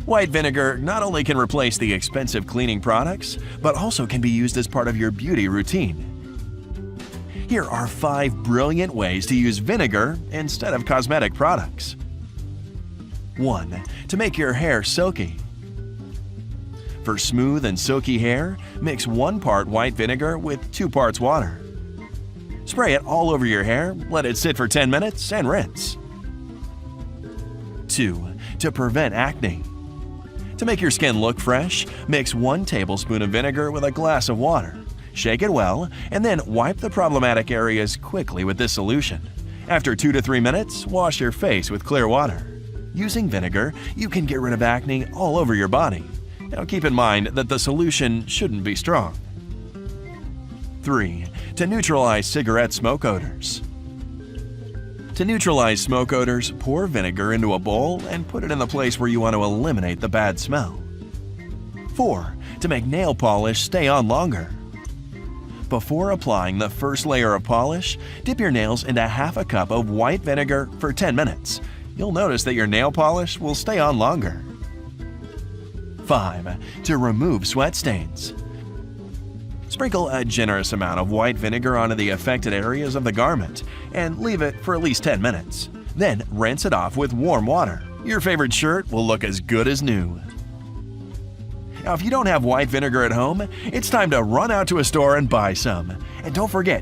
White vinegar not only can replace the expensive cleaning products, but also can be used as part of your beauty routine. Here are 5 brilliant ways to use vinegar instead of cosmetic products. 1. To make your hair silky. For smooth and silky hair, mix 1 part white vinegar with 2 parts water. Spray it all over your hair, let it sit for 10 minutes, and rinse. 2. To prevent acne. To make your skin look fresh, mix 1 tablespoon of vinegar with a glass of water. Shake it well, and then wipe the problematic areas quickly with this solution. After 2 to 3 minutes, wash your face with clear water. Using vinegar, you can get rid of acne all over your body. Now keep in mind that the solution shouldn't be strong. 3. To neutralize cigarette smoke odors. To neutralize smoke odors, pour vinegar into a bowl and put it in the place where you want to eliminate the bad smell. 4. To make nail polish stay on longer. Before applying the first layer of polish, dip your nails into half a cup of white vinegar for 10 minutes. You'll notice that your nail polish will stay on longer. 5. To remove sweat stains. Sprinkle a generous amount of white vinegar onto the affected areas of the garment and leave it for at least 10 minutes. Then rinse it off with warm water. Your favorite shirt will look as good as new. Now, if you don't have white vinegar at home, it's time to run out to a store and buy some. And don't forget,